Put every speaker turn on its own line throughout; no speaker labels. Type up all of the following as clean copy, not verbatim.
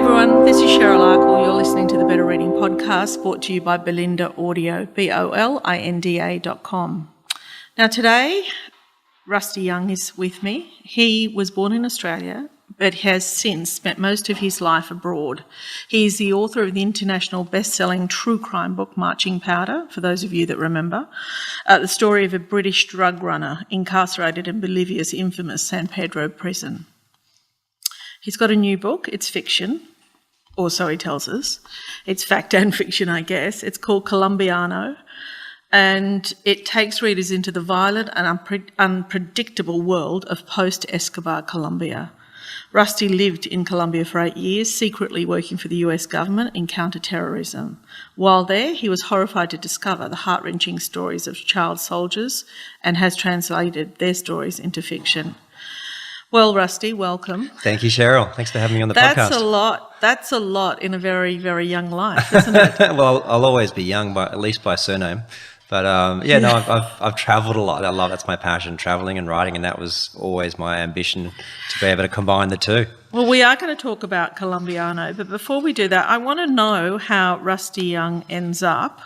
everyone, this is Cheryl Arkle. You're listening to the Better Reading Podcast, brought to you by Belinda Audio, BOLINDA.com. Now today, Rusty Young is with me. He was born in Australia, but has since spent most of his life abroad. He is the author of the international best-selling true crime book, Marching Powder, for those of you that remember, the story of a British drug runner incarcerated in Bolivia's infamous San Pedro Prison. He's got a new book. It's fiction, or so he tells us. It's fact and fiction, I guess. It's called Colombiano, and it takes readers into the violent and unpredictable world of post-Escobar Colombia. Rusty lived in Colombia for 8 years, secretly working for the US government in counterterrorism. While there, he was horrified to discover the heart-wrenching stories of child soldiers and has translated their stories into fiction. Well, Rusty, welcome.
Thank you, Cheryl. Thanks for having me on the podcast.
That's a lot in a very, very young life, isn't it?
Well, I'll always be young, at least by surname. But I've travelled a lot. That's my passion, travelling and writing, and that was always my ambition to be able to combine the two.
Well, we are going to talk about Colombiano, but before we do that, I want to know how Rusty Young ends up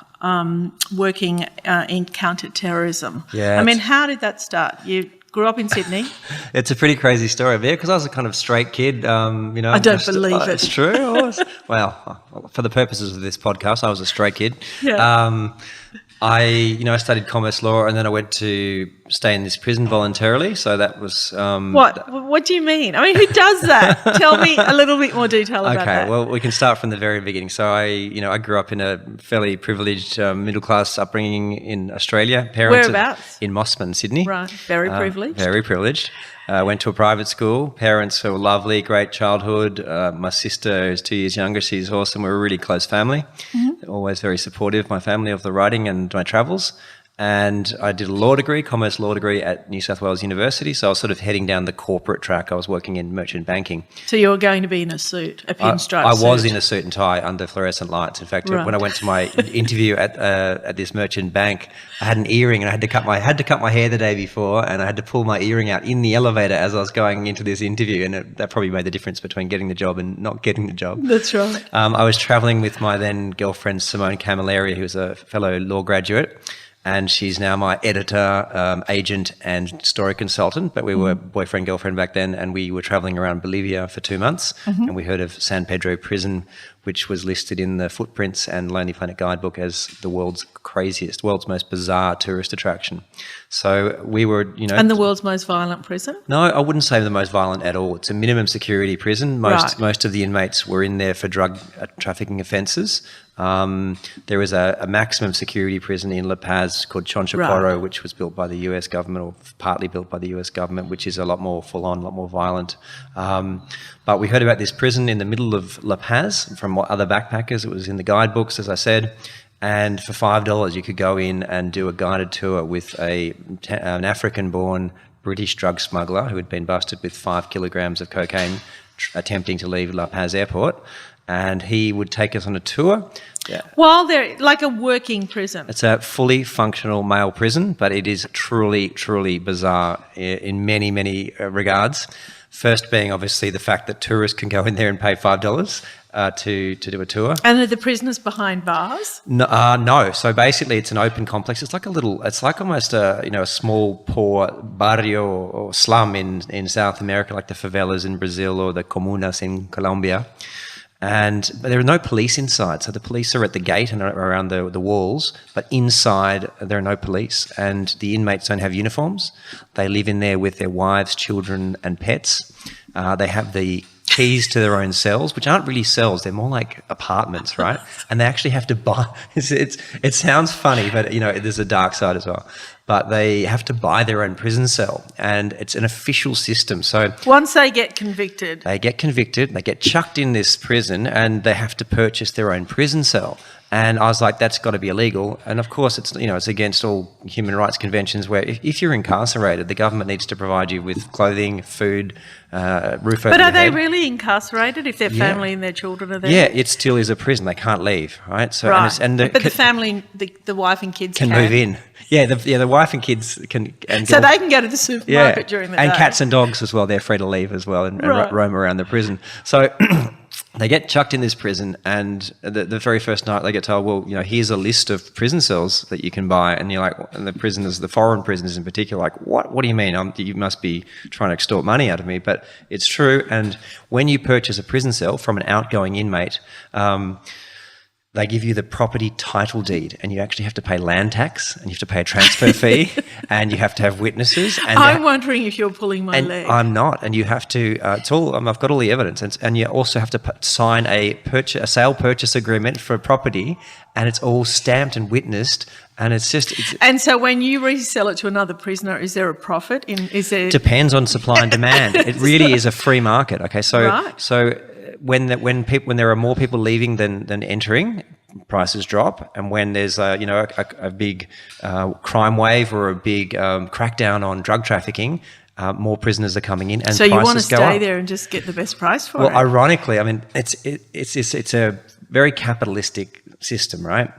working in counterterrorism.
Yeah,
I mean, how did that start? You grew up in Sydney.
It's a pretty crazy story, because I was a kind of straight kid.
I don't believe it.
It's true. Well, for the purposes of this podcast, I was a straight kid.
Yeah.
I studied commerce law, and then I went to stay in this prison voluntarily. So that was
What do you mean? I mean, who does that? Tell me a little bit more detail about that.
Okay, well, we can start from the very beginning. So I grew up in a fairly privileged middle class upbringing in Australia.
Whereabouts?
In Mossman, Sydney.
Right, very privileged.
Very privileged. Went to a private school. Parents were lovely, great childhood. My sister is 2 years younger. She's awesome. We're a really close family. Mm-hmm. Always very supportive, my family, of the writing and my travels. And I did a commerce law degree at New South Wales University. So I was sort of heading down the corporate track. I was working in merchant banking.
So you were going to be in a suit, a pinstripe suit?
I was in a suit and tie under fluorescent lights. In fact, when I went to my interview at this merchant bank, I had an earring, and I had to cut my hair the day before, and I had to pull my earring out in the elevator as I was going into this interview, and that probably made the difference between getting the job and not getting the job.
That's right.
I was travelling with my then girlfriend Simone Camilleri, who was a fellow law graduate. And she's now my editor, agent, and story consultant. But we were boyfriend, girlfriend back then, and we were travelling around Bolivia for 2 months. Mm-hmm. And we heard of San Pedro Prison, which was listed in the Footprints and Lonely Planet guidebook as the world's most bizarre tourist attraction. So we were,
And the world's most violent prison?
No, I wouldn't say the most violent at all. It's a minimum security prison. Most of the inmates were in there for drug trafficking offences. There was a maximum security prison in La Paz called Chonchocoro, which was built by the US government, or partly built by the US government, which is a lot more full-on, a lot more violent. But we heard about this prison in the middle of La Paz from other backpackers. It was in the guidebooks, as I said. And for $5, you could go in and do a guided tour with an African-born British drug smuggler who had been busted with 5 kilograms of cocaine attempting to leave La Paz airport. And he would take us on a tour. Yeah.
While they're like a working prison.
It's a fully functional male prison, but it is truly, truly bizarre in many, many regards. First being obviously the fact that tourists can go in there and pay $5 to do a tour.
And are the prisoners behind bars?
No. So basically, it's an open complex. It's like almost a small poor barrio or slum in South America, like the favelas in Brazil or the comunas in Colombia. But there are no police inside. So the police are at the gate and around the walls, but inside there are no police, and the inmates don't have uniforms. They live in there with their wives, children, and pets. They have the keys to their own cells, which aren't really cells, they're more like apartments, right? And they actually have to buy, it sounds funny, but there's a dark side as well. But they have to buy their own prison cell, and it's an official system. So
once they get convicted,
they get chucked in this prison, and they have to purchase their own prison cell. And I was like, that's got to be illegal. And of course, it's against all human rights conventions where if you're incarcerated, the government needs to provide you with clothing, food, roof over your head.
But are they really incarcerated if their family and their children are there?
Yeah, it still is a prison. They can't leave, right? So,
right. But the family, the wife and kids
can move in. Yeah, the wife and kids can.
So they can go to the supermarket during the day.
And cats and dogs as well. They're free to leave as well and roam around the prison. So They get chucked in this prison, and the very first night they get told, well, here's a list of prison cells that you can buy. And you're like, and the prisoners, the foreign prisoners in particular, like, what do you mean? You must be trying to extort money out of me. But it's true. And when you purchase a prison cell from an outgoing inmate, they give you the property title deed, and you actually have to pay land tax, and you have to pay a transfer fee, and you have to have witnesses. And
I'm wondering if you're pulling my leg.
I'm not, and you have to. It's all. I've got all the evidence, and you also have to sign a sale purchase agreement for a property, and it's all stamped and witnessed. And it's
and so when you resell it to another prisoner, is there a profit?
Depends on supply and demand. It really is a free market. Okay, so
right.
So when there are more people leaving than entering, prices drop, and when there's a big crime wave or a big crackdown on drug trafficking, more prisoners are coming in, and
so
prices go up.
You want to stay there and just get the best price for it.
Well, ironically, I mean, it's a very capitalistic system, right?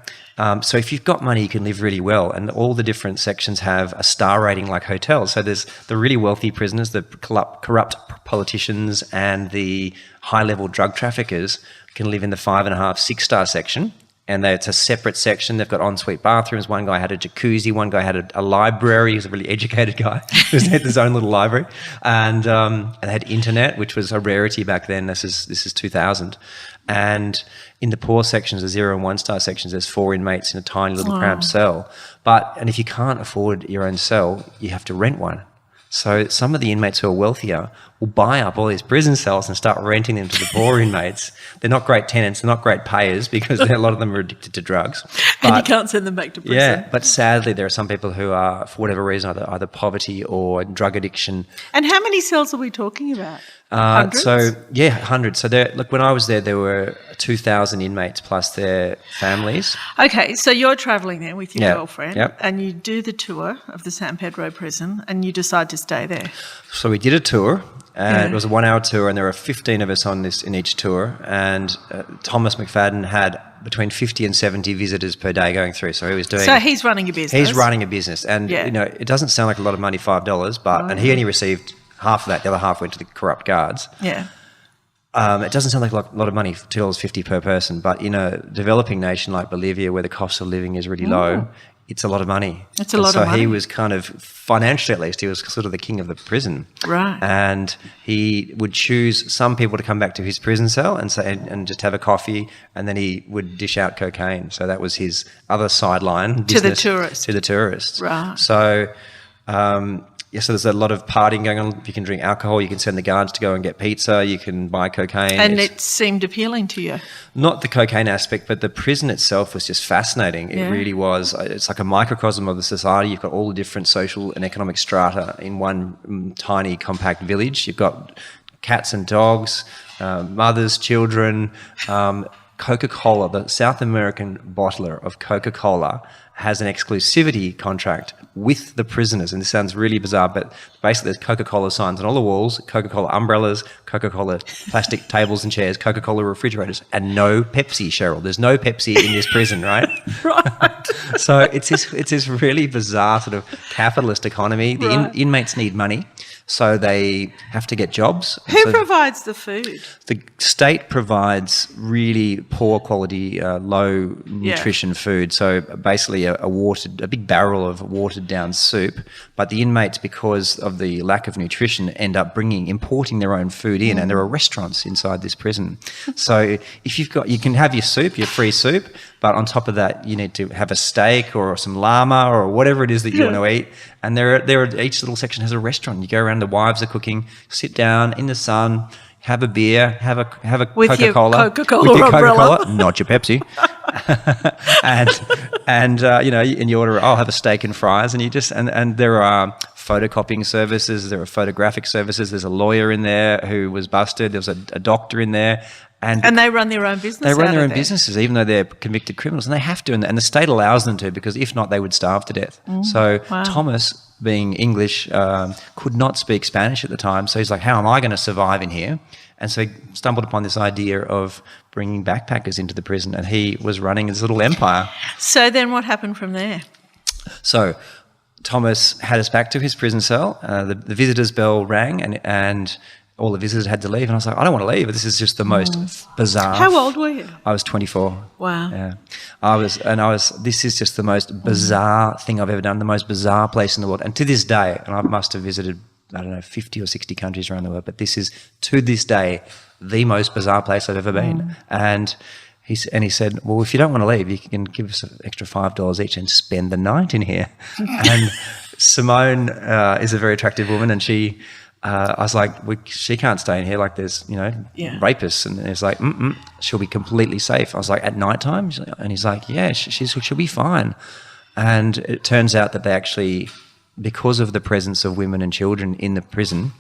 So if you've got money, you can live really well, and all the different sections have a star rating like hotels. So there's the really wealthy prisoners, the corrupt politicians, and the high-level drug traffickers can live in the 5.5, 6-star section, and it's a separate section. They've got ensuite bathrooms. One guy had a jacuzzi. One guy had a library. He was a really educated guy who had his own little library, and they had internet, which was a rarity back then. This is 2000. And in the poor sections, the 0 and 1-star sections, there's 4 inmates in a tiny little cramped cell. And if you can't afford your own cell, you have to rent one. So some of the inmates who are wealthier will buy up all these prison cells and start renting them to the poor inmates. They're not great tenants, they're not great payers, because a lot of them are addicted to drugs.
And you can't send them back to prison.
Yeah, but sadly there are some people who are, for whatever reason, either poverty or drug addiction.
And how many cells are we talking about? Hundreds?
Hundreds. So when I was there were 2,000 inmates plus their families.
Okay, so you're travelling there with your girlfriend,
yep.
And you do the tour of the San Pedro prison, and you decide to stay there.
So we did a tour, and it was a 1-hour tour, and there were 15 of us in each tour, and Thomas McFadden had between 50 and 70 visitors per day going through. So he was doing.
So he's running a business.
He's running a business, and it doesn't sound like a lot of money, $5, but and he only received half of that. The other half went to the corrupt guards.
Yeah.
It doesn't sound like a lot of money, $2.50 per person, but in a developing nation like Bolivia, where the cost of living is really low, it's a lot of money.
It's a lot of money.
So he was kind of, financially at least, he was sort of the king of the prison.
Right.
And he would choose some people to come back to his prison cell and just have a coffee, and then he would dish out cocaine. So that was his other sideline business. To the tourists.
Right.
So so there's a lot of partying going on. You can drink alcohol. You can send the guards to go and get pizza. You can buy cocaine.
And it seemed appealing to you?
Not the cocaine aspect, but the prison itself was just fascinating. It really was. It's like a microcosm of the society. You've got all the different social and economic strata in one tiny, compact village. You've got cats and dogs, mothers, children. Coca-Cola, the South American bottler of Coca-Cola, has an exclusivity contract with the prisoners. And this sounds really bizarre, but basically there's Coca-Cola signs on all the walls, Coca-Cola umbrellas, Coca-Cola plastic tables and chairs, Coca-Cola refrigerators, and no Pepsi, Cheryl. There's no Pepsi in this prison, right?
Right.
So it's this really bizarre sort of capitalist economy. The inmates need money, so they have to get jobs.
Who provides the food?
The state provides really poor quality, low nutrition food. So basically a big barrel of watered down soup. But the inmates, because of the lack of nutrition, end up importing their own food in, and there are restaurants inside this prison. So if you can have your soup, your free soup, but on top of that, you need to have a steak or some llama or whatever it is that you want to eat. And each little section has a restaurant. You go around, the wives are cooking, sit down in the sun, have a beer, have a
with
Coca-Cola.
With your Coca-Cola,
not your Pepsi. and you order, I'll have a steak and fries, and and there are photocopying services, there are photographic services, there's a lawyer in there who was busted, there was a doctor in there. And
they run their own business.
They run their own businesses, even though they're convicted criminals, and they have to, and the state allows them to, because if not, they would starve to death. Thomas, being English, could not speak Spanish at the time, so he's like, how am I going to survive in here? And so he stumbled upon this idea of bringing backpackers into the prison, and he was running his little empire.
So then what happened from there?
So Thomas had us back to his prison cell. The visitor's bell rang, and all the visitors had to leave, and I was like, I don't want to leave. This is just the most bizarre.
How old were you?
I was 24.
Wow.
Yeah, this is just the most bizarre thing I've ever done. The most bizarre place in the world, and to this day, and I must have visited, I don't know, 50 or 60 countries around the world, but this is to this day the most bizarre place I've ever been. And he said, well, if you don't want to leave, you can give us an extra $5 each and spend the night in here. And Simone is a very attractive woman, and I was like, she can't stay in here. Like, there's, rapists. And it's like, she'll be completely safe. I was like, at night time? And he's like, yeah, she'll be fine. And it turns out that they actually, because of the presence of women and children in the prison,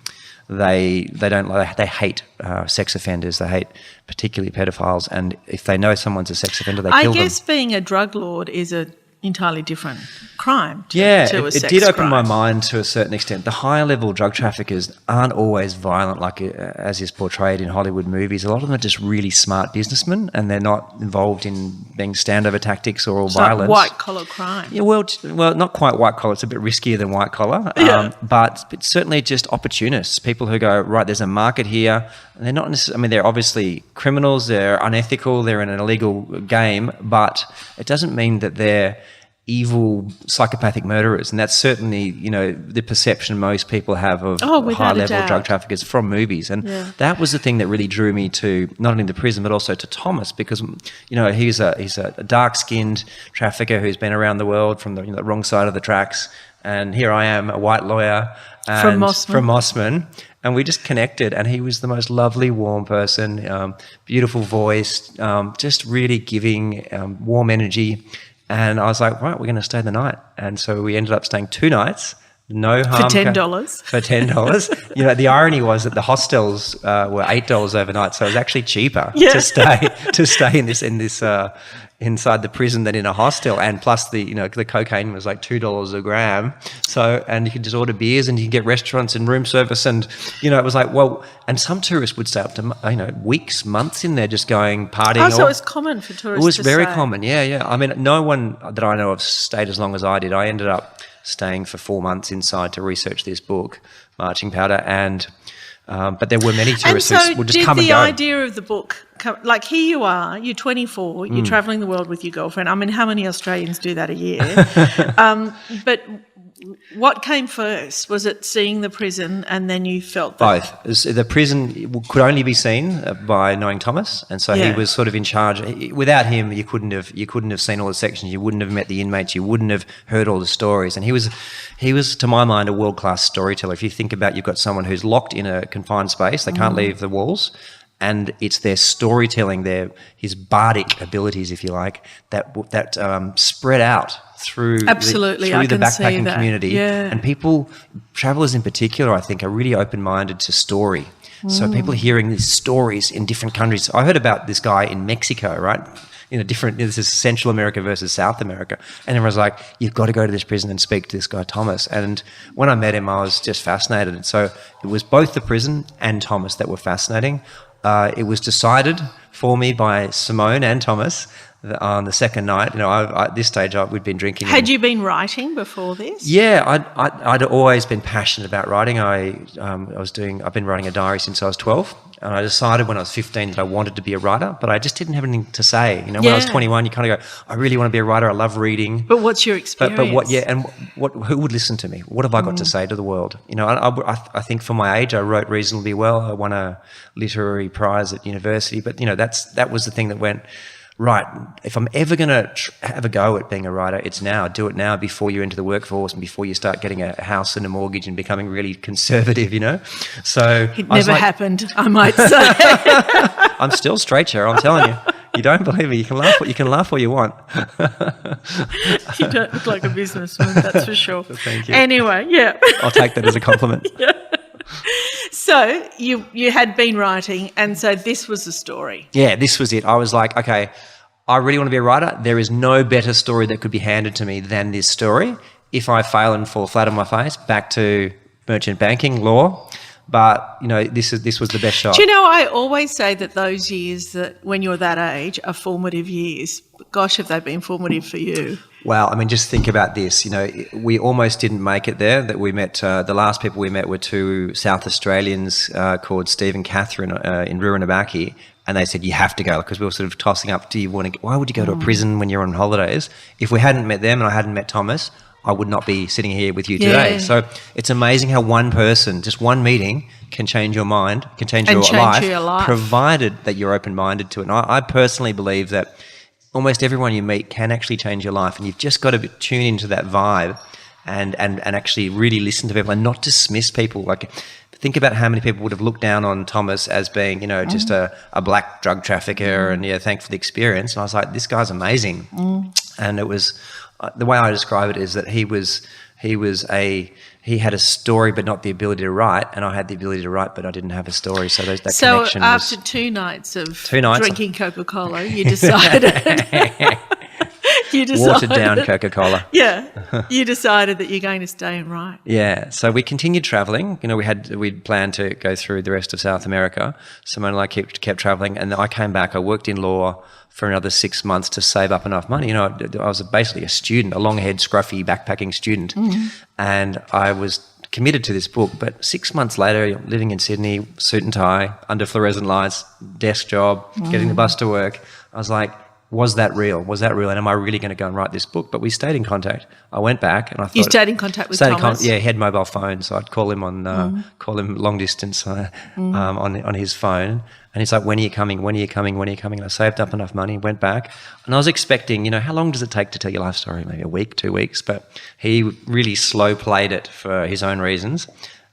they hate sex offenders. They hate particularly pedophiles. And if they know someone's a sex offender, they kill them.
I guess being a drug lord is a entirely different crime to a sex
it did open
crime.
my mind to a certain extent. The higher level drug traffickers aren't always violent like as is portrayed in Hollywood movies. A lot of them are just really smart businessmen, and they're not involved in being standover tactics or violence.
Like white collar crime.
Yeah, well, not quite white collar. It's a bit riskier than white collar. But it's certainly just opportunists, people who go, right, there's a market here. And they're not necessarily, I mean, they're obviously criminals, they're unethical, they're in an illegal game, but it doesn't mean that they're evil psychopathic murderers. And that's certainly, the perception most people have of high-level drug traffickers from movies. And that was the thing that really drew me to not only the prison but also to Thomas, because, he's a dark-skinned trafficker who's been around the world from the wrong side of the tracks. And here I am, a white lawyer from Mossman. And we just connected, and he was the most lovely, warm person, beautiful voice, just really giving warm energy. And I was like, right, we're going to stay the night. And so we ended up staying 2 nights. No harm.
For $10.
For $10. The irony was that the hostels were $8 overnight, so it was actually cheaper to stay in this inside the prison than in a hostel. And plus the cocaine was like $2 a gram. So, and you could just order beers, and you could get restaurants and room service, and it was like, well, and some tourists would stay up to weeks, months in there just going partying.
Oh, so it was common for tourists.
It was
to
very
stay.
common. Yeah. I mean, no one that I know of stayed as long as I did. I ended up staying for 4 months inside to research this book, Marching Powder, and but there were many tourists who would just come and go.
And so did the idea of the book, like, here you are, you're 24, you're travelling the world with your girlfriend. I mean, how many Australians do that a year? But what came first? Was it seeing the prison and then you felt that?
Both. The prison could only be seen by knowing Thomas, and so he was sort of in charge. Without him, you couldn't have seen all the sections. You wouldn't have met the inmates. You wouldn't have heard all the stories. And he was, to my mind, a world-class storyteller. If you think about, you've got someone who's locked in a confined space; they can't leave the walls. And it's their storytelling, his bardic abilities, if you like, that spread out through the backpacking community.
Yeah.
And people, travellers in particular, I think, are really open-minded to story. So people hearing these stories in different countries. I heard about this guy in Mexico, right? This is Central America versus South America. And everyone's like, you've got to go to this prison and speak to this guy, Thomas. And when I met him, I was just fascinated. And so it was both the prison and Thomas that were fascinating. It was decided for me by Simone and Thomas on the second night. At this stage, we'd been drinking.
Had you been writing before this?
Yeah, I'd always been passionate about writing. I've been writing a diary since I was 12, and I decided when I was 15 that I wanted to be a writer, but I just didn't have anything to say. When I was 21, you kind of go, I really want to be a writer. I love reading.
But what's your experience?
But who would listen to me? What have I got to say to the world? I think for my age, I wrote reasonably well. I won a literary prize at university, but that was the thing that went, right, if I'm ever going to have a go at being a writer, it's now. Do it now before you enter the workforce and before you start getting a house and a mortgage and becoming really conservative, So
it never happened, I might say.
I'm still straight, Cheryl, I'm telling you. You don't believe me, you can laugh all you want.
You don't look like a businessman, that's for sure.
Thank you.
Anyway, yeah.
I'll take that as a compliment.
Yeah. So you had been writing, and so this was the story.
Yeah, this was it. I was like, okay, I really want to be a writer. There is no better story that could be handed to me than this story. If I fail and fall flat on my face, back to merchant banking, law. But, this was the best shot.
Do you know, I always say that those years that when you're that age are formative years. Gosh, have they been formative for you?
Well, I mean, just think about this. You know, we almost didn't make it there. That we met, the last people we met were two South Australians called Steve and Catherine in Rurinabaki, and they said, you have to go, because we were sort of tossing up, why would you go to a prison when you're on holidays? If we hadn't met them and I hadn't met Thomas, I would not be sitting here with you today. So it's amazing how one person, just one meeting, can change your mind, can change your life, provided that you're open-minded to it. And I personally believe that almost everyone you meet can actually change your life, and you've just got to tune into that vibe and actually really listen to people and not dismiss people. Like, think about how many people would have looked down on Thomas as being, you know, just a black drug trafficker, and thanks for the experience. And I was like, this guy's amazing. And it was, the way I describe it is that he had a story but not the ability to write, and I had the ability to write but I didn't have a story. So that connection
after
was,
2 nights of drinking Coca-Cola, you decided
watered down Coca-Cola.
Yeah, you decided that you're going to stay and write.
Yeah, so we continued travelling. You know, we'd planned to go through the rest of South America. Simone and I kept travelling, and I came back. I worked in law for another 6 months to save up enough money. You know, I was basically a student, a long-haired, scruffy, backpacking student, and I was committed to this book. But 6 months later, living in Sydney, suit and tie, under fluorescent lights, desk job, getting the bus to work, I was like, was that real? Was that real? And am I really going to go and write this book? But we stayed in contact. I went back and I thought...
You stayed in contact with Thomas?
Yeah, he had mobile phone, so I'd call him call him long distance on his phone. And he's like, when are you coming? When are you coming? When are you coming? And I saved up enough money, went back. And I was expecting, you know, how long does it take to tell your life story? Maybe a week, 2 weeks. But he really slow played it for his own reasons.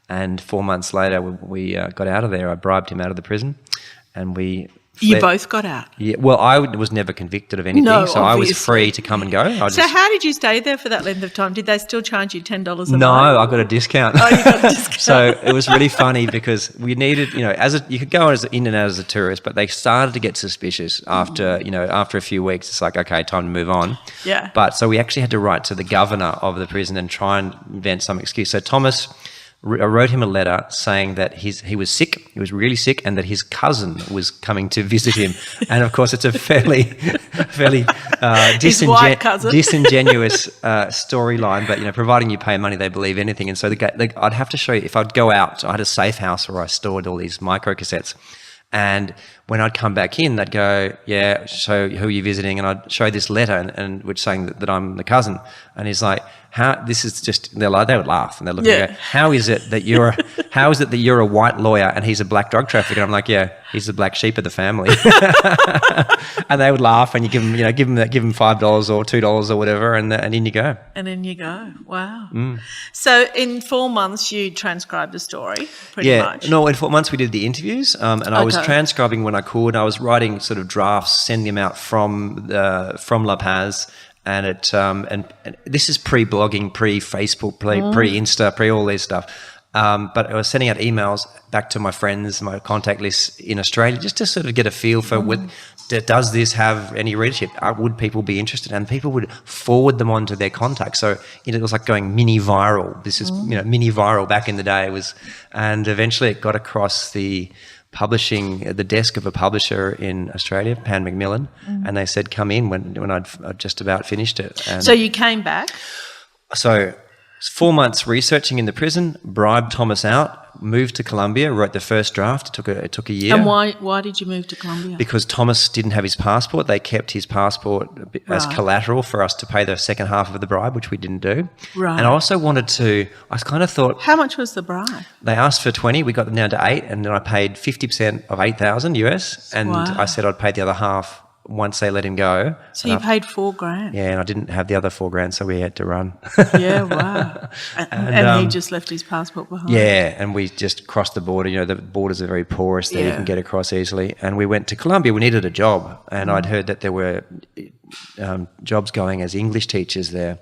And 4 months later, we got out of there. I bribed him out of the prison, and we...
You both got out?
Yeah. Well, I was never convicted of anything, so
obviously.
I was free to come and go.
So how did you stay there for that length of time? Did they still charge you $10 a month?
No, I got a discount.
Oh, you got a discount.
So it was really funny because we needed, you know, you could go in and out as a tourist, but they started to get suspicious after a few weeks. It's like, okay, time to move on.
Yeah.
But so we actually had to write to the governor of the prison and try and invent some excuse. So Thomas... I wrote him a letter saying that he was sick, he was really sick, and that his cousin was coming to visit him. And of course, it's a fairly disingenuous storyline. But you know, providing you pay money, they believe anything. And so I'd have to show you, if I'd go out, I had a safe house where I stored all these micro cassettes. And when I'd come back in, they'd go, yeah, so who are you visiting? And I'd show this letter, and which saying that I'm the cousin. And he's like, this is just, they would laugh, and they'd look at me, how is it that you're a white lawyer and he's a black drug trafficker? And I'm like, yeah, he's the black sheep of the family. And they would laugh, and you give them $5 or $2 or whatever, and in you go.
And in you go. Wow. So in 4 months, you transcribed the story, pretty much.
Yeah, no, in 4 months we did the interviews, and I was transcribing when I could. I was writing sort of drafts, sending them out from La Paz. And and this is pre-blogging, pre-Facebook, pre-Insta, pre all this stuff. But I was sending out emails back to my friends, my contact lists in Australia, just to sort of get a feel for does this have any readership? Would people be interested? And people would forward them on to their contacts. So it was like going mini viral. This is mini viral back in the day. And eventually it got across the desk of a publisher in Australia, Pan Macmillan, and they said, come in when I'd just about finished it. And
so you came back?
So 4 months researching in the prison, bribed Thomas out, moved to Colombia, wrote the first draft. It took a year.
And why did you move to Colombia?
Because Thomas didn't have his passport. They kept his passport as collateral for us to pay the second half of the bribe, which we didn't do.
Right.
And I also I kind of thought...
How much was the bribe?
They asked for 20, we got them down to 8, and then I paid 50% of $8,000 US, and I said I'd pay the other half once they let him go.
So you paid $4,000?
Yeah, and I didn't have the other $4,000, so we had to run.
Yeah, wow. And he just left his passport behind?
Yeah, and we just crossed the border. You know, the borders are very porous there, you can get across easily. And we went to Colombia. We needed a job, and I'd heard that there were jobs going as English teachers there.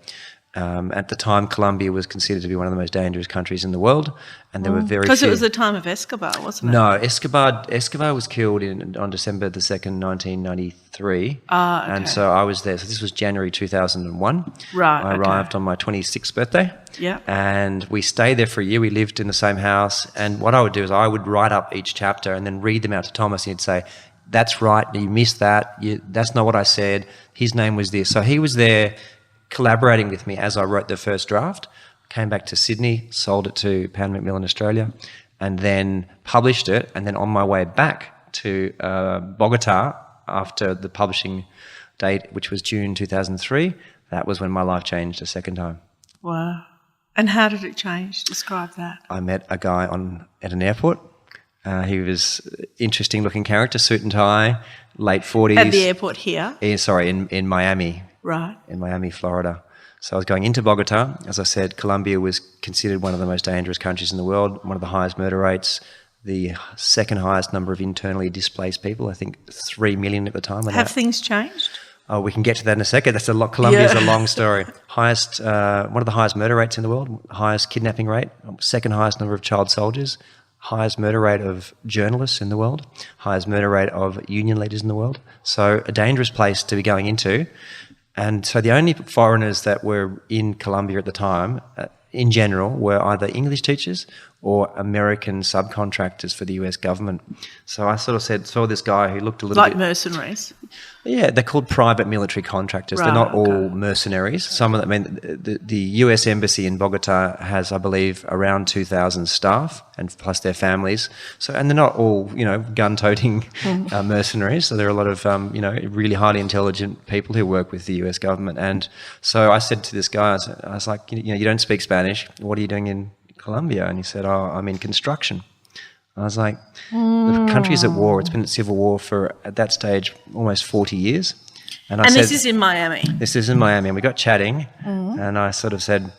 At the time, Colombia was considered to be one of the most dangerous countries in the world, and there were very few.
Because it was the time of Escobar, wasn't it?
No, Escobar was killed on December the 2nd, 1993.
Okay.
And so I was there. So this was January 2001.
Right.
I arrived on my 26th birthday.
Yeah.
And we stayed there for a year. We lived in the same house. And what I would do is I would write up each chapter and then read them out to Thomas, and he'd say, that's right, you missed that. That's not what I said. His name was this. So he was there collaborating with me as I wrote the first draft. Came back to Sydney, sold it to Pound Macmillan Australia, and then published it. And then on my way back to Bogota after the publishing date, which was June 2003, that was when my life changed a second time.
Wow. And how did it change? Describe that.
I met a guy at an airport. He was interesting looking character, suit and tie, late 40s.
At the airport here?
In Miami.
Right.
In Miami, Florida. So I was going into Bogota. As I said, Colombia was considered one of the most dangerous countries in the world, one of the highest murder rates, the second highest number of internally displaced people, I think 3 million at the time.
Have things changed?
Oh, we can get to that in a second. That's a lot. Colombia's a long story. One of the highest murder rates in the world, highest kidnapping rate, second highest number of child soldiers, highest murder rate of journalists in the world, highest murder rate of union leaders in the world. So a dangerous place to be going into. And so the only foreigners that were in Colombia at the time, in general, were either English teachers or American subcontractors for the US government. So I sort of saw this guy who looked a little bit...
Like mercenaries?
Yeah, they're called private military contractors.
Right,
they're not all mercenaries. Some of them, I mean, the US Embassy in Bogota has, I believe, around 2,000 staff and plus their families. So, and they're not all, gun-toting mercenaries. So there are a lot of, really highly intelligent people who work with the US government. And so I said to this guy, I was like, you don't speak Spanish. What are you doing in Colombia? And he said, I'm in construction. I was like, the country's at war. It's been at civil war for, at that stage, almost 40 years. And I said,
this is in Miami?
This is in Miami. And we got chatting, and I sort of said,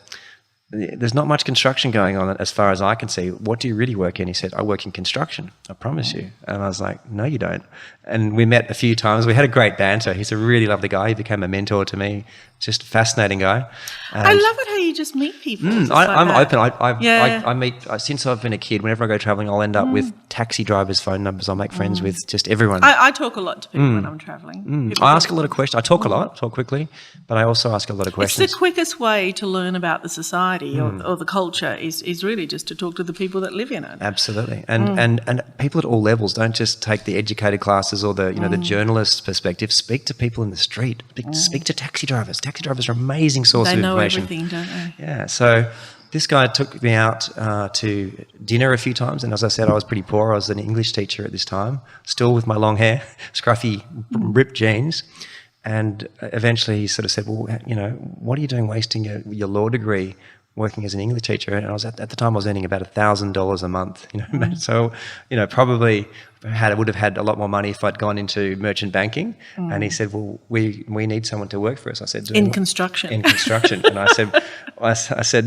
there's not much construction going on as far as I can see. What do you really work in? He said, I work in construction, I promise you. And I was like, no, you don't. And we met a few times. We had a great banter. He's a really lovely guy. He became a mentor to me. Just a fascinating guy. And
I love it how you just meet people.
I'm open.
Yeah.
I meet, since I've been a kid, whenever I go travelling, I'll end up with taxi drivers' phone numbers. I'll make friends with just everyone.
I talk a lot to people when I'm travelling.
I ask a lot of questions. I talk a lot, talk quickly, but I also ask a lot of questions.
It's the quickest way to learn about the society or the culture is really just to talk to the people that live in it.
Absolutely. And people at all levels don't just take the educated classes or the the journalist perspective. Speak to people in the street. Speak to taxi drivers. Taxi drivers are an amazing source of information.
They know everything, don't they?
Yeah. So this guy took me out to dinner a few times, and as I said, I was pretty poor. I was an English teacher at this time, still with my long hair, scruffy, ripped jeans. And eventually he sort of said, well, what are you doing wasting your law degree working as an English teacher? And I was at the time I was earning about $1,000 a month, so probably would have had a lot more money if I'd gone into merchant banking. And he said, well, we need someone to work for us. I said,
in construction.
And I said,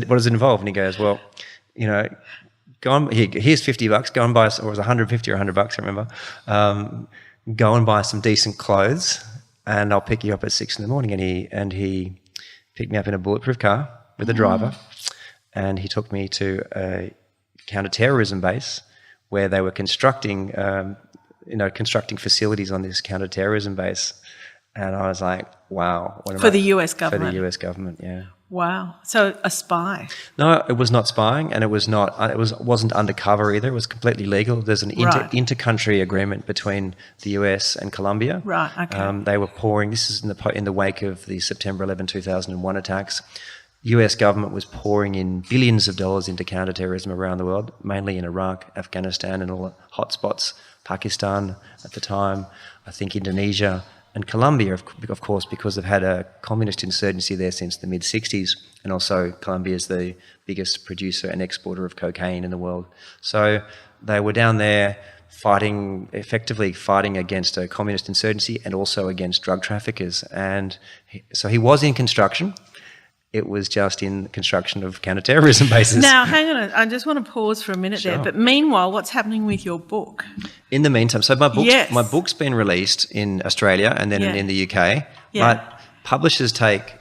what does it involve? And he goes, well, go on, here's $50, go and buy, or it was 150 or $100, I remember. Go and buy some decent clothes, and I'll pick you up at 6 a.m. And he picked me up in a bulletproof car with a driver, and he took me to a counterterrorism base where they were constructing facilities on this counterterrorism base. And I was like, wow.
For the US government?
For the US government, yeah.
Wow. So a spy?
No, it was not spying, and it wasn't undercover either. It was completely legal. There's an inter-country agreement between the US and Colombia.
Right, okay.
They were pouring, this is in the wake of the September 11, 2001 attacks. US government was pouring in billions of dollars into counterterrorism around the world, mainly in Iraq, Afghanistan, and all the hotspots, Pakistan at the time, I think Indonesia, and Colombia, of course, because they've had a communist insurgency there since the mid-60s, and also Colombia is the biggest producer and exporter of cocaine in the world. So they were down there effectively fighting against a communist insurgency and also against drug traffickers. And so he was in construction. It was just in construction of counterterrorism bases.
Now, hang on. I just want to pause for a minute there. But meanwhile, what's happening with your book?
In the meantime, so my book's been released in Australia and then in the UK.
Yeah.
But publishers take,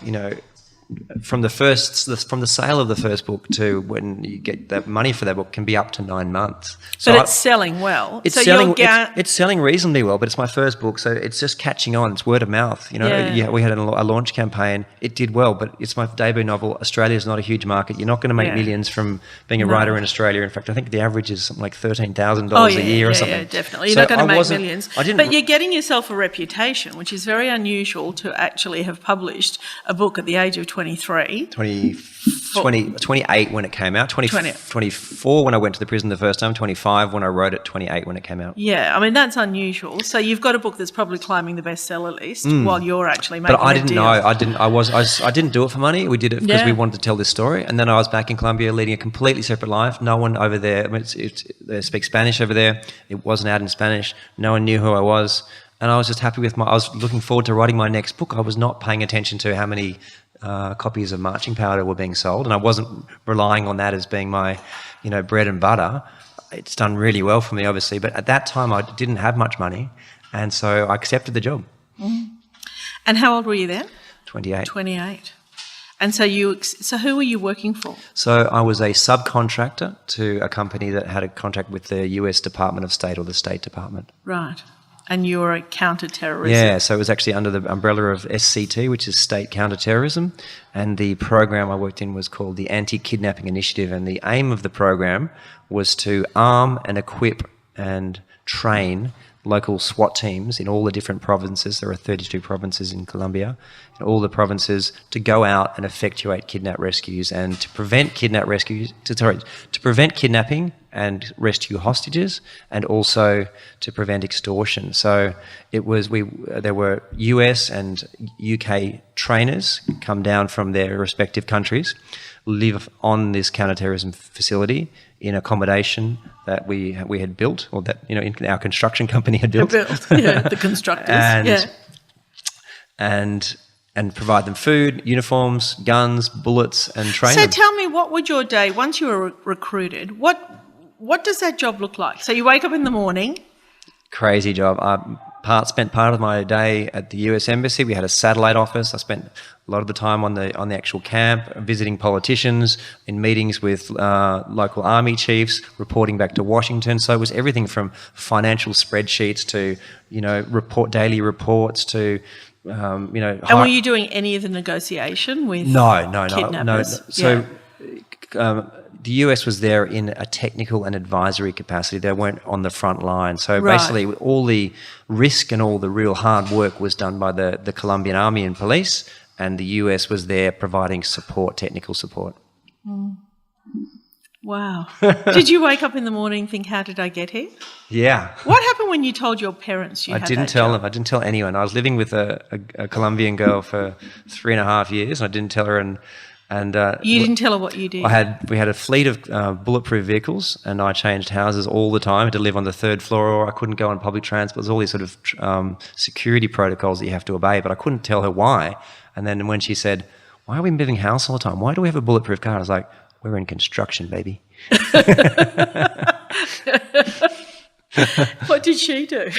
from the sale of the first book to when you get the money for that book can be up to 9 months. So
but it's selling well.
It's
so
selling. It's selling reasonably well, but it's my first book, so it's just catching on. It's word of mouth. You know, we had a launch campaign. It did well, but it's my debut novel. Australia's not a huge market. You're not going to make millions from being a writer in Australia. In fact, I think the average is something like $13,000 a year or something.
Yeah, definitely. You're not going to make millions. But you're getting yourself a reputation, which is very unusual to actually have published a book at the age of 23.
28 when it came out, 24 when I went to the prison the first time, 25 when I wrote it, 28 when it came out.
Yeah, I mean, that's unusual. So you've got a book that's probably climbing the bestseller list while you're actually making
But I didn't
deal.
know. I didn't do it for money. We did it because we wanted to tell this story. And then I was back in Colombia leading a completely separate life. No one over there, they speak Spanish over there. It wasn't out in Spanish. No one knew who I was. And I was just happy I was looking forward to writing my next book. I was not paying attention to how many copies of Marching Powder were being sold, and I wasn't relying on that as being my, bread and butter. It's done really well for me, obviously, but at that time I didn't have much money, and so I accepted the job.
And how old were you then?
28.
28. And so who were you working for?
So I was a subcontractor to a company that had a contract with the US Department of State or the State Department.
Right. And you were a counterterrorism.
Yeah, so it was actually under the umbrella of SCT, which is State Counterterrorism, and the program I worked in was called the Anti-Kidnapping Initiative, and the aim of the program was to arm and equip and train local SWAT teams in all the different provinces. There are 32 provinces in Colombia, in all the provinces, to go out and effectuate kidnap rescues and to prevent to prevent kidnapping and rescue hostages, and also to prevent extortion. So there were US and UK trainers come down from their respective countries, live on this counterterrorism facility in accommodation that we had built, or that our construction company had built.
The constructors.
And provide them food, uniforms, guns, bullets, and train them.
So tell me, what would your day, once you were recruited, what does that job look like? So you wake up in the morning.
Crazy job. I spent part of my day at the US Embassy. We had a satellite office. I spent a lot of the time on the actual camp, visiting politicians, in meetings with local army chiefs, reporting back to Washington. So it was everything from financial spreadsheets to daily reports to
And were you doing any of the negotiation with kidnappers?
No. So the US was there in a technical and advisory capacity. They weren't on the front line. So basically all the risk and all the real hard work was done by the Colombian army and police, and the US was there providing support, technical support.
Wow. Did you wake up in the morning and think, how did I get here?
Yeah.
What happened when you told your parents you had that job?
I didn't tell them. I didn't tell anyone. I was living with a Colombian girl for 3.5 years, and I didn't tell her. And
you didn't tell her what you did?
We had a fleet of bulletproof vehicles, and I changed houses all the time. I had to live on the third floor, or I couldn't go on public transport. There's all these sort of security protocols that you have to obey, but I couldn't tell her why. And then when she said, "Why are we moving house all the time? Why do we have a bulletproof car?" I was like, "We're in construction, baby."
What did she do?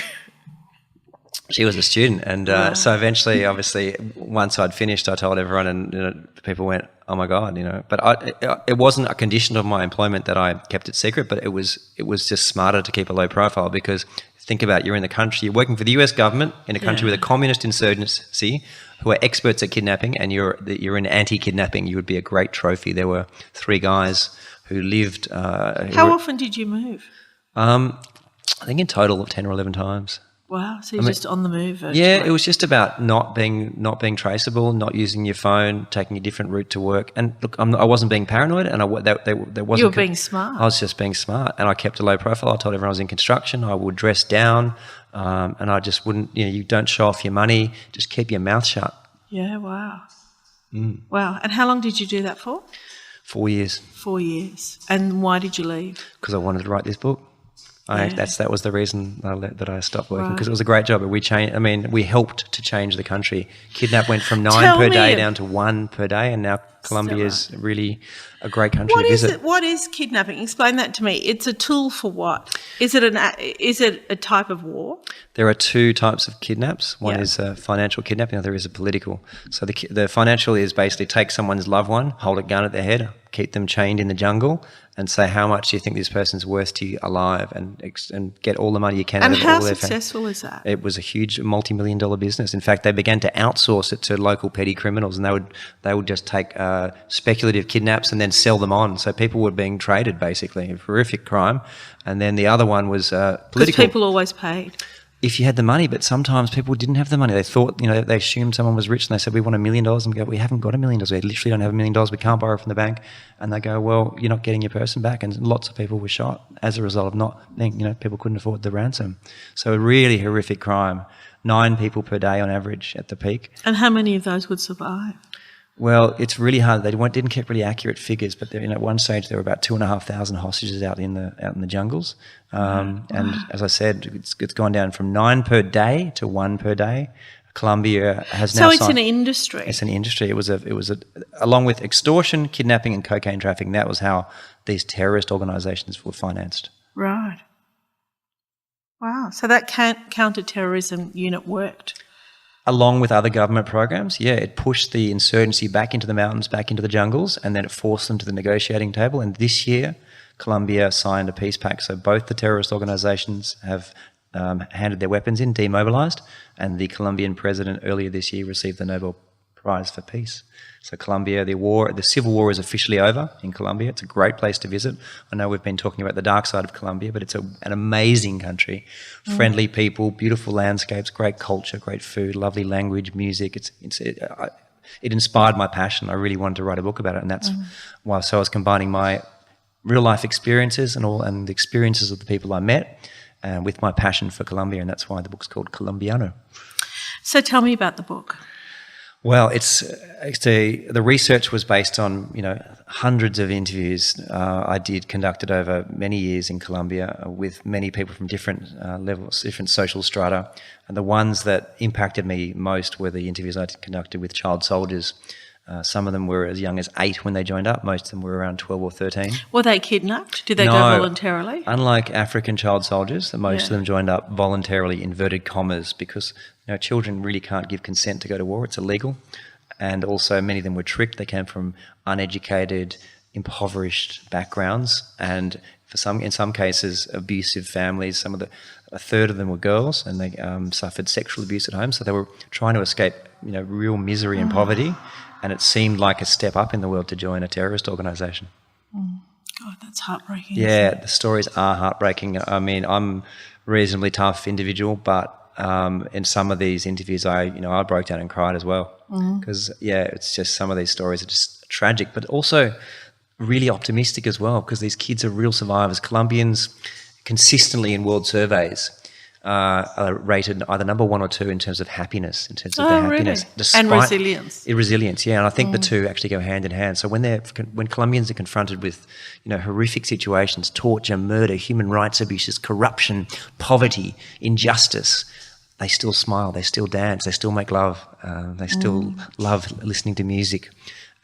She was a student, and so eventually, obviously, once I'd finished, I told everyone, and people went, "Oh my God," But it wasn't a condition of my employment that I kept it secret, but it was just smarter to keep a low profile, because think about it, you're in the country, you're working for the US government in a country with a communist insurgency who are experts at kidnapping, and you're in anti-kidnapping. You would be a great trophy. There were 3 guys who lived.
How often did you move?
I think in total 10 or 11 times.
Wow, so you're just on the move virtually.
Yeah, it was just about not being traceable, not using your phone, taking a different route to work. And look, I wasn't being paranoid, and there wasn't.
You were being smart.
I was just being smart, and I kept a low profile. I told everyone I was in construction. I would dress down, and I just wouldn't. You don't show off your money. Just keep your mouth shut.
Yeah. Wow. Wow. And how long did you do that for?
4 years.
4 years. And why did you leave?
Because I wanted to write this book. That was the reason that I stopped working, because it was a great job. We helped to change the country. Kidnap went from 9 per day down to 1 per day, and now Colombia
Is
is really a great country
What
to
is
visit.
it? What is kidnapping? Explain that to me. It's a tool for what? Is it a type of war?
There are two types of kidnaps. One
Yeah.
is financial kidnapping, the other is a political. So the financial is basically take someone's loved one, hold a gun at their head, keep them chained in the jungle, and say how much do you think this person's worth to you alive, and get all the money you can
And
out of
how
all their family.
successful is that?
It was a huge multi-million-dollar business. In fact, they began to outsource it to local petty criminals, and they would just take speculative kidnaps and then sell them on. So people were being traded, basically, a horrific crime. And then the other one was
Because
political.
people always paid.
If you had the money, but sometimes people didn't have the money. They thought, they assumed someone was rich, and they said, we want $1 million. And we go, we haven't got $1 million. We literally don't have $1 million. We can't borrow from the bank. And they go, well, you're not getting your person back. And lots of people were shot as a result of not being, people couldn't afford the ransom. So a really horrific crime. 9 people per day on average at the peak.
And how many of those would survive?
Well, it's really hard. They didn't keep really accurate figures, but at one stage there were about 2,500 hostages out in the jungles. And as I said, it's gone down from 9 per day to 1 per day. Colombia has now.
So it's an industry.
It's an industry. It was along with extortion, kidnapping, and cocaine trafficking. That was how these terrorist organisations were financed.
Right. Wow. So that counterterrorism unit worked.
Along with other government programs, it pushed the insurgency back into the mountains, back into the jungles, and then it forced them to the negotiating table. And this year, Colombia signed a peace pact. So both the terrorist organisations have handed their weapons in, demobilised, and the Colombian president earlier this year received the Nobel Prize for Peace. So Colombia, the civil war is officially over in Colombia. It's a great place to visit. I know we've been talking about the dark side of Colombia, but it's an amazing country. Friendly people, beautiful landscapes, great culture, great food, lovely language, music. It inspired my passion. I really wanted to write a book about it, and that's why. So I was combining my real life experiences and the experiences of the people I met with my passion for Colombia, and that's why the book's called Colombiano.
So tell me about the book.
Well, the research was based on hundreds of interviews I conducted over many years in Colombia with many people from different levels, different social strata, and the ones that impacted me most were the interviews I conducted with child soldiers. Some of them were as young as 8 when they joined up. Most of them were around 12 or 13.
Were they kidnapped? Did they go voluntarily?
Unlike African child soldiers, most of them joined up voluntarily, inverted commas, because children really can't give consent to go to war. It's illegal. And also many of them were tricked. They came from uneducated, impoverished backgrounds, and in some cases, abusive families. A third of them were girls, and they suffered sexual abuse at home. So they were trying to escape, real misery and poverty. And it seemed like a step up in the world to join a terrorist organisation.
God, that's heartbreaking.
Yeah, the stories are heartbreaking. I mean, I'm a reasonably tough individual, but in some of these interviews, I broke down and cried as well. Because, it's just some of these stories are just tragic, but also really optimistic as well, because these kids are real survivors. Colombians consistently in world surveys are rated either number 1 or 2 in terms of happiness, in terms of their happiness.
Really? And resilience.
Resilience, and I think the two actually go hand in hand. So when Colombians are confronted with, horrific situations, torture, murder, human rights abuses, corruption, poverty, injustice, they still smile, they still dance, they still make love, they still love listening to music.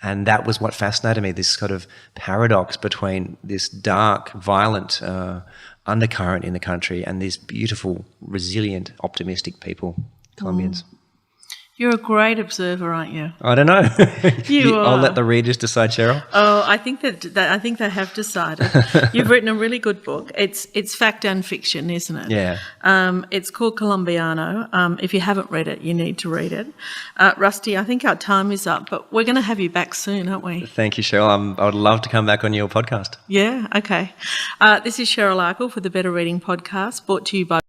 And that was what fascinated me, this sort of paradox between this dark, violent undercurrent in the country and these beautiful, resilient, optimistic people, Colombians.
You're a great observer, aren't you?
I don't know.
You are.
I'll let the readers decide, Cheryl.
Oh, I think I think they have decided. You've written a really good book. It's fact and fiction, isn't it?
Yeah.
It's called Colombiano. If you haven't read it, you need to read it. Rusty, I think our time is up, but we're going to have you back soon, aren't we?
Thank you, Cheryl. I would love to come back on your podcast.
Yeah, okay. This is Cheryl Arkle for the Better Reading Podcast, brought to you by